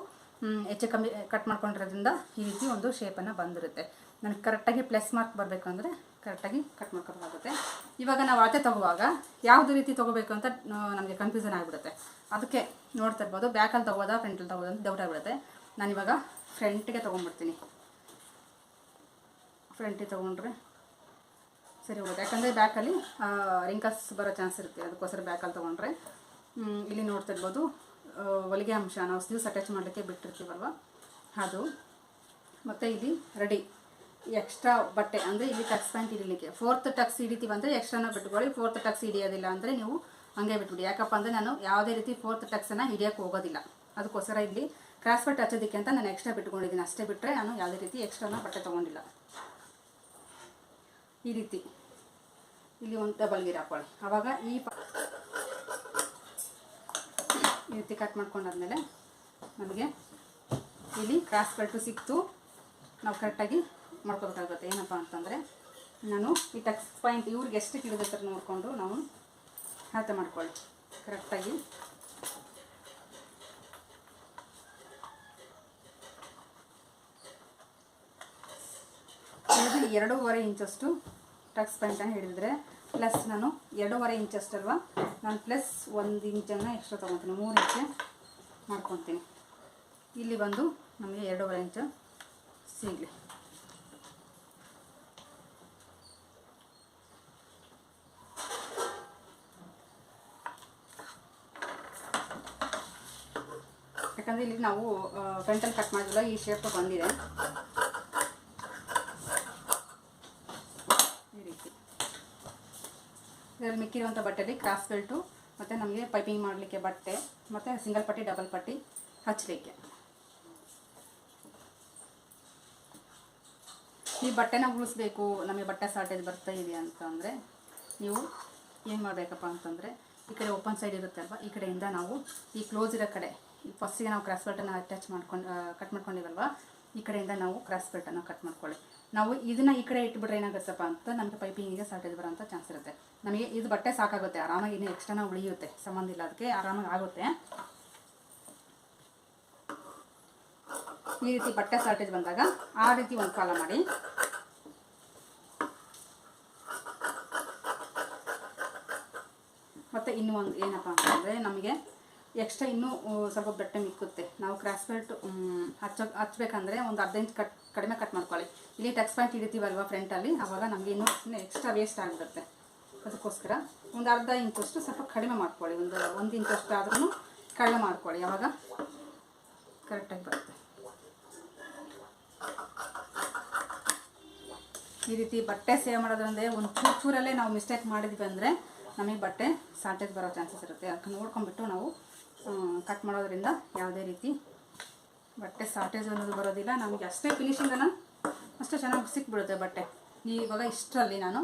ಹೆಚ್ಚು ಕಮ್ಮಿ ಕಟ್ ಮಾಡ್ಕೊಂಡಿರೋದ್ರಿಂದ ಈ ರೀತಿ ಒಂದು ಶೇಪನ್ನು ಬಂದಿರುತ್ತೆ. ನನಗೆ ಕರೆಕ್ಟಾಗಿ ಪ್ಲಸ್ ಮಾರ್ಕ್ ಬರಬೇಕು ಅಂದರೆ ಕರೆಕ್ಟಾಗಿ ಕಟ್ ಮಾಡ್ಕೋಬೇಕಾಗುತ್ತೆ. ಇವಾಗ ನಾವು ಅಳತೆ ತೊಗೋವಾಗ ಯಾವುದು ರೀತಿ ತೊಗೋಬೇಕು ಅಂತ ನಮಗೆ ಕನ್ಫ್ಯೂಷನ್ ಆಗಿಬಿಡುತ್ತೆ. ಅದಕ್ಕೆ ನೋಡ್ತಾ ಇರ್ಬೋದು, ಬ್ಯಾಕಲ್ಲಿ ತೊಗೋದಾ ಫ್ರಂಟಲ್ಲಿ ತೊಗೋದು ಅಂತ ಡೌಟ್ ಆಗಿಬಿಡುತ್ತೆ. ನಾನಿವಾಗ ಫ್ರಂಟಿಗೆ ತೊಗೊಂಡ್ಬಿಡ್ತೀನಿ. ಫ್ರಂಟಿಗೆ ತೊಗೊಂಡ್ರೆ ಸರಿ ಹೋಗುತ್ತೆ, ಯಾಕಂದರೆ ಬ್ಯಾಕಲ್ಲಿ ರಿಂಕಲ್ಸ್ ಬರೋ ಚಾನ್ಸ್ ಇರುತ್ತೆ. ಅದಕ್ಕೋಸ್ಕರ ಬ್ಯಾಕಲ್ಲಿ ತೊಗೊಂಡ್ರೆ ಇಲ್ಲಿ ನೋಡ್ತಾ ಇರ್ಬೋದು ಹೊಲಿಗೆ ಅಂಶ ನಾವು ಸ್ಲೀವ್ಸ್ ಅಟ್ಯಾಚ್ ಮಾಡಲಿಕ್ಕೆ ಬಿಟ್ಟಿರ್ತೀವಲ್ವ ಅದು. ಮತ್ತು ಇಲ್ಲಿ ರೆಡಿ ಎಕ್ಸ್ಟ್ರಾ ಬಟ್ಟೆ ಅಂದರೆ ಇಲ್ಲಿ ಟಕ್ಸ್ ಪ್ಯಾಂಟ್ ಹಿಡಿಲಿಕ್ಕೆ 4th ಟಕ್ಸ್ ಹಿಡಿತೀವಿ ಅಂದರೆ ಎಕ್ಸ್ಟ್ರಾನ ಬಿಟ್ಕೊಳ್ಳಿ. 4th ಟಕ್ಸ್ ಹಿಡಿಯೋದಿಲ್ಲ ಅಂದರೆ ನೀವು ಹಂಗೆ ಬಿಟ್ಬಿಡಿ. ಯಾಕಪ್ಪ ಅಂದರೆ ನಾನು ಯಾವುದೇ ರೀತಿ 4th ಟಕ್ಸನ್ನು ಹಿಡಿಯೋಕ್ಕೆ ಹೋಗೋದಿಲ್ಲ. ಅದಕ್ಕೋಸ್ಕರ ಇಲ್ಲಿ ಕ್ರಾಸ್ ಬಟ್ಟೆ ಹಚ್ಚೋದಕ್ಕೆ ಅಂತ ನಾನು ಎಕ್ಸ್ಟ್ರಾ ಬಿಟ್ಕೊಂಡಿದ್ದೀನಿ. ಅಷ್ಟೇ ಬಿಟ್ಟರೆ ನಾನು ಯಾವುದೇ ರೀತಿ ಎಕ್ಸ್ಟ್ರಾನ ಬಟ್ಟೆ ತೊಗೊಂಡಿಲ್ಲ. ಈ ರೀತಿ ಇಲ್ಲಿ ಒಂದು ಡಬಲ್ ಗೀರ್ ಹಾಕೊಳ್ಳಿ. ಆವಾಗ ಈ ರೀತಿ ಕಟ್ ಮಾಡ್ಕೊಂಡಾದ್ಮೇಲೆ ನಮಗೆ ಇಲ್ಲಿ ಕ್ರಾಸ್ ಬೆಲ್ಟು ಸಿಕ್ತು. ನಾವು ಕರೆಕ್ಟಾಗಿ ಮಾಡ್ಕೋಬೇಕಾಗುತ್ತೆ. ಏನಪ್ಪ ಅಂತಂದರೆ ನಾನು ಈ ಟಕ್ಸ್ ಪಾಯಿಂಟ್ ಇವ್ರಿಗೆ ಎಷ್ಟು ಹಿಡಿದ ನೋಡಿಕೊಂಡು ನಾವು ಅಳತೆ ಮಾಡ್ಕೊಳ್ಳಿ ಕರೆಕ್ಟಾಗಿ. ಇದು 2.5 ಇಂಚಷ್ಟು ಟಕ್ಸ್ ಪಾಯಿಂಟನ್ನು ಹಿಡಿದಿದ್ರೆ ಪ್ಲಸ್ ನಾನು 2.5 ಇಂಚಷ್ಟು ಅಲ್ವಾ, ನಾನು ಪ್ಲಸ್ 1 ಇಂಚನ್ನು ಎಕ್ಸ್ಟ್ರಾ ತೊಗೊತೀನಿ, 3 ಇಂಚ್ ಮಾಡ್ಕೊತೀನಿ. ಇಲ್ಲಿ ಬಂದು ನಮಗೆ 2.5 ಇಂಚು ಸಿಗಲಿ. ಯಾಕಂದರೆ ಇಲ್ಲಿ ನಾವು ಫ್ರಂಟಲ್ಲಿ ಕಟ್ ಮಾಡಿದ್ವಲ್ಲ ಈ ಶೇಪ್ ಬಂದಿದೆ. ಈ ರೀತಿ ಇದರಲ್ಲಿ ಮಿಕ್ಕಿರುವಂಥ ಬಟ್ಟೆಯಲ್ಲಿ ಕ್ರಾಸ್ ಬೆಲ್ಟು ಮತ್ತು ನಮಗೆ ಪೈಪಿಂಗ್ ಮಾಡಲಿಕ್ಕೆ ಬಟ್ಟೆ ಮತ್ತು ಸಿಂಗಲ್ ಪಟ್ಟಿ ಡಬಲ್ ಪಟ್ಟಿ ಹಚ್ಚಲಿಕ್ಕೆ. ಈ ಬಟ್ಟೆನ ಉಳಿಸ್ಬೇಕು, ನಮಗೆ ಬಟ್ಟೆ ಶಾರ್ಟೇಜ್ ಬರ್ತಾ ಇದೆ ಅಂತಂದರೆ ನೀವು ಏನು ಮಾಡಬೇಕಪ್ಪ ಅಂತಂದರೆ ಈ ಕಡೆ ಓಪನ್ ಸೈಡ್ ಇರುತ್ತೆ ಅಲ್ವಾ, ಈ ಕಡೆಯಿಂದ ನಾವು ಈ ಕ್ಲೋಸ್ ಇರೋ ಕಡೆ ಫಸ್ಟಿಗೆ ನಾವು ಕ್ರಾಸ್ ಬೆಲ್ಟನ್ನು ಅಟ್ಯಾಚ್ ಮಾಡ್ಕೊಂಡು ಕಟ್ ಮಾಡ್ಕೊಂಡಿವಲ್ವ, ಈ ಕಡೆಯಿಂದ ನಾವು ಕ್ರಾಸ್ ಬೆಲ್ಟನ್ನು ಕಟ್ ಮಾಡ್ಕೊಳ್ಳಿ. ನಾವು ಇದನ್ನು ಈ ಕಡೆ ಇಟ್ಬಿಟ್ರೆ ಏನಾಗುತ್ತಪ್ಪ ಅಂತ ನಮಗೆ ಪೈಪಿಂಗಿಗೆ ಶಾರ್ಟೇಜ್ ಬರೋಂಥ ಚಾನ್ಸ್ ಇರುತ್ತೆ. ನಮಗೆ ಇದು ಬಟ್ಟೆ ಸಾಕಾಗುತ್ತೆ, ಆರಾಮಾಗಿ ಇನ್ನೂ ಎಕ್ಸ್ಟ್ರಾನ ಉಳಿಯುತ್ತೆ, ಸಂಬಂಧ ಇಲ್ಲ, ಅದಕ್ಕೆ ಆರಾಮಾಗಿ ಆಗುತ್ತೆ. ಈ ರೀತಿ ಬಟ್ಟೆ ಶಾರ್ಟೇಜ್ ಬಂದಾಗ ಆ ರೀತಿ ಒಂದು ಕಾಲ ಮಾಡಿ. ಮತ್ತು ಇನ್ನೂ ಒಂದು ಏನಪ್ಪ ಅಂತಂದರೆ ನಮಗೆ ಎಕ್ಸ್ಟ್ರಾ ಇನ್ನೂ ಸ್ವಲ್ಪ ಬಟ್ಟೆ ಮಿಕ್ಕುತ್ತೆ. ನಾವು ಕ್ರಾಸ್ ಬೆಲ್ಟ್ ಹಚ್ಚಬೇಕಂದ್ರೆ ಒಂದು 1/2 ಇಂಚ್ ಕಡಿಮೆ ಕಟ್ ಮಾಡ್ಕೊಳ್ಳಿ. ಇಲ್ಲಿ ಟಕ್ಸ್ ಪಾಯಿಂಟ್ ಹಿಡಿತೀವಲ್ವ ಫ್ರಂಟಲ್ಲಿ, ಆವಾಗ ನಮಗೆ ಇನ್ನೂ ಎಕ್ಸ್ಟ್ರಾ ವೇಸ್ಟ್ ಆಗಿಬಿಡುತ್ತೆ. ಅದಕ್ಕೋಸ್ಕರ ಒಂದು 1/2 ಇಂಚಷ್ಟು ಸ್ವಲ್ಪ ಕಡಿಮೆ ಮಾಡ್ಕೊಳ್ಳಿ, 1 ಇಂಚಷ್ಟು ಆದ್ರೂ ಕಡಿಮೆ ಮಾಡ್ಕೊಳ್ಳಿ, ಆವಾಗ ಕರೆಕ್ಟಾಗಿ ಬರುತ್ತೆ. ಈ ರೀತಿ ಬಟ್ಟೆ ಸೇವ್ ಮಾಡೋದ್ರಿಂದ ಒಂದು ಚೂರಲ್ಲೇ ನಾವು ಮಿಸ್ಟೇಕ್ ಮಾಡಿದ್ವಿ ಅಂದರೆ ನಮಗೆ ಬಟ್ಟೆ ಶಾರ್ಟೇಜ್ ಬರೋ ಚಾನ್ಸಸ್ ಇರುತ್ತೆ. ಅದಕ್ಕೆ ನೋಡ್ಕೊಂಡ್ಬಿಟ್ಟು ನಾವು ಕಟ್ ಮಾಡೋದ್ರಿಂದ ಯಾವುದೇ ರೀತಿ ಬಟ್ಟೆ ಶಾರ್ಟೇಜ್ ಅನ್ನೋದು ಬರೋದಿಲ್ಲ. ನಮಗೆ ಅಷ್ಟೇ ಫಿನಿಶಿಂಗನ್ನು ಅಷ್ಟೇ ಚೆನ್ನಾಗಿ ಸಿಕ್ಬಿಡುತ್ತೆ ಬಟ್ಟೆ. ಇವಾಗ ಇಷ್ಟರಲ್ಲಿ ನಾನು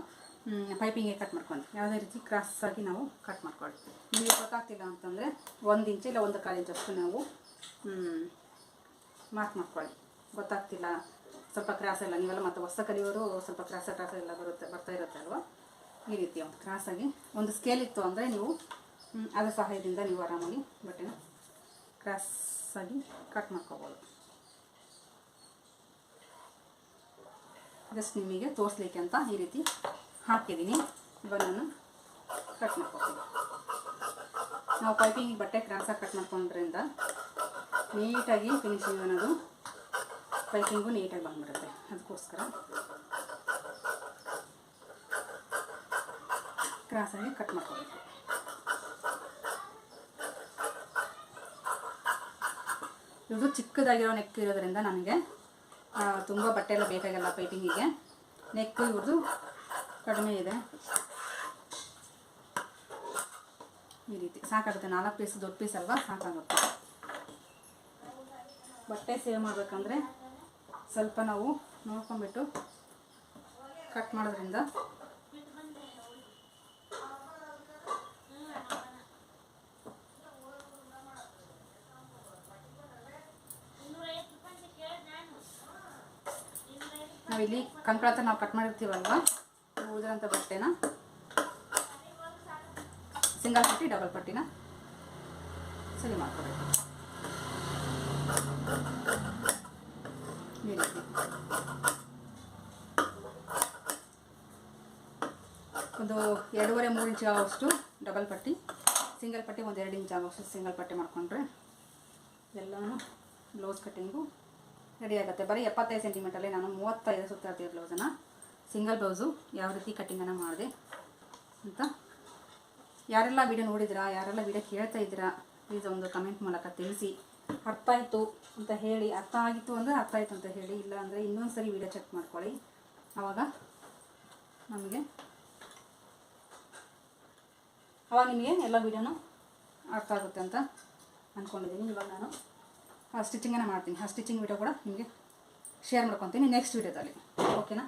ಪೈಪಿಂಗ್ಗೆ ಕಟ್ ಮಾಡ್ಕೊಂಡು ಯಾವುದೇ ರೀತಿ ಕ್ರಾಸಾಗಿ ನಾವು ಕಟ್ ಮಾಡ್ಕೊಳ್ಳಿ. ನಿಮಗೆ ಗೊತ್ತಾಗ್ತಿಲ್ಲ ಅಂತಂದರೆ 1 ಇಂಚ್ ಇಲ್ಲ 1.25 ಇಂಚಷ್ಟು ನಾವು ಮಾರ್ಕ್ ಮಾಡ್ಕೊಳ್ಳಿ. ಗೊತ್ತಾಗ್ತಿಲ್ಲ, ಸ್ವಲ್ಪ ಕ್ರಾಸ್ ಎಲ್ಲ ನೀವೆಲ್ಲ ಮತ್ತು ಹೊಸ ಕಲಿಯೋರು ಸ್ವಲ್ಪ ಕ್ರಾಸ ಎಲ್ಲ ಬರ್ತಾ ಇರುತ್ತೆ ಅಲ್ವಾ, ಈ ರೀತಿ ಒಂದು ಕ್ರಾಸಾಗಿ ಒಂದು ಸ್ಕೇಲ್ ಇತ್ತು ಅಂದರೆ ನೀವು ಅದರ ಸಹಾಯದಿಂದ ನೀವು ಆರಾಮಾಗಿ ಬಟ್ಟೆನ ಕ್ರಾಸಾಗಿ ಕಟ್ ಮಾಡ್ಕೋಬೋದು. ಜಸ್ಟ್ ನಿಮಗೆ ತೋರಿಸ್ಲಿಕ್ಕೆ ಅಂತ ಈ ರೀತಿ ಹಾಕಿದ್ದೀನಿ. ಇವಾಗ ನಾನು ಕಟ್ ಮಾಡ್ಕೊತೀನಿ. ನಾವು ಪೈಪಿಂಗ್ ಬಟ್ಟೆ ಕ್ರಾಸಾಗಿ ಕಟ್ ಮಾಡ್ಕೊಂಡ್ರಿಂದ ನೀಟಾಗಿ ಫಿನಿಶಿಂಗ್ ಅನ್ನೋದು ಪೈಪಿಂಗು ನೀಟಾಗಿ ಬಂದ್ಬಿಡುತ್ತೆ. ಅದಕ್ಕೋಸ್ಕರ ಕ್ರಾಸಾಗಿ ಕಟ್ ಮಾಡ್ಕೋಬೇಕು. ಇದು ಚಿಕ್ಕದಾಗಿರೋ ನೆಕ್ ಇರೋದ್ರಿಂದ ನನಗೆ ತುಂಬ ಬಟ್ಟೆ ಎಲ್ಲ ಬೇಕಾಗಲ್ಲ ಪೈಪಿಂಗಿಗೆ. ನೆಕ್ ಇವ್ರದ್ದು ಕಡಿಮೆ ಇದೆ. ಈ ರೀತಿ ಸಾಕಾಗುತ್ತೆ, 4 ಪೀಸ್ ದೊಡ್ಡ ಪೀಸ್ ಅಲ್ವಾ, ಸಾಕಾಗುತ್ತೆ. ಬಟ್ಟೆ ಸೇವ್ ಮಾಡಬೇಕಂದ್ರೆ ಸ್ವಲ್ಪ ನಾವು ನೋಡ್ಕೊಂಡ್ಬಿಟ್ಟು ಕಟ್ ಮಾಡೋದ್ರಿಂದ ನಾವಿಲ್ಲಿ ಕಂಕಳ ಹತ್ರ ನಾವು ಕಟ್ ಮಾಡಿರ್ತೀವಲ್ವ ಉಳಿದಿರೋಂಥ ಬಟ್ಟೆನ ಸಿಂಗಲ್ ಪಟ್ಟಿ ಡಬಲ್ ಪಟ್ಟಿನ ಸರಿ ಮಾಡ್ಕೋಬೇಕು. ಈ ರೀತಿ ಒಂದು 2.5-3 ಇಂಚ್ ಆಗೋಷ್ಟು ಡಬಲ್ ಪಟ್ಟಿ, ಸಿಂಗಲ್ ಪಟ್ಟಿ ಒಂದು 2 ಇಂಚ್ ಆಗೋಷ್ಟು ಸಿಂಗಲ್ ಪಟ್ಟಿ ಮಾಡಿಕೊಂಡ್ರೆ ಎಲ್ಲನೂ ಬ್ಲೌಸ್ ಕಟ್ಟಿಂಗು ರೆಡಿ ಆಗುತ್ತೆ. ಬರೀ 75 ಸೆಂಟಿಮೀಟ್ರಲ್ಲಿ ನಾನು 35 ಸುತ್ತಾಡ್ತೀವಿ ಬ್ಲೌಸನ್ನು. ಸಿಂಗಲ್ ಬ್ಲೌಸು ಯಾವ ರೀತಿ ಕಟ್ಟಿಂಗನ್ನು ಮಾಡಿದೆ ಅಂತ ಯಾರೆಲ್ಲ ವೀಡಿಯೋ ನೋಡಿದಿರಾ, ಯಾರೆಲ್ಲ ವೀಡಿಯೋ ಕೇಳ್ತಾ ಇದ್ದೀರಾ, ಪ್ಲೀಸ್ ಒಂದು ಕಮೆಂಟ್ ಮೂಲಕ ತಿಳಿಸಿ. ಅರ್ಥ ಆಯಿತು ಅಂತ ಹೇಳಿ, ಅರ್ಥ ಆಗಿತ್ತು ಅಂದರೆ ಅರ್ಥ ಆಯಿತು ಅಂತ ಹೇಳಿ, ಇಲ್ಲ ಅಂದರೆ ಇನ್ನೊಂದು ಸರಿ ವೀಡಿಯೋ ಚೆಕ್ ಮಾಡ್ಕೊಳ್ಳಿ. ಆವಾಗ ನಿಮಗೆ ಎಲ್ಲ ವೀಡಿಯೋನು ಅರ್ಥ ಆಗುತ್ತೆ ಅಂತ ಅಂದ್ಕೊಂಡಿದ್ದೀನಿ. ಇವಾಗ ನಾನು ಆ ಸ್ಟಿಚಿಂಗನ್ನು ಮಾಡ್ತೀನಿ. ಆ ಸ್ಟಿಚಿಂಗ್ ವೀಡಿಯೋ ಕೂಡ ನಿಮಗೆ ಶೇರ್ ಮಾಡ್ಕೊತೀನಿ ನೆಕ್ಸ್ಟ್ ವೀಡಿಯೋದಲ್ಲಿ. ಓಕೆನಾ?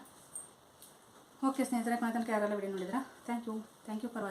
ಓಕೆ ಸ್ನೇಹಿತರೆ, ತನಕ ಯಾರೆಲ್ಲ ವೀಡಿಯೋ ನೋಡಿದ್ರಾ ಥ್ಯಾಂಕ್ ಯು ಫಾರ್ ವಾಚಿಂಗ್.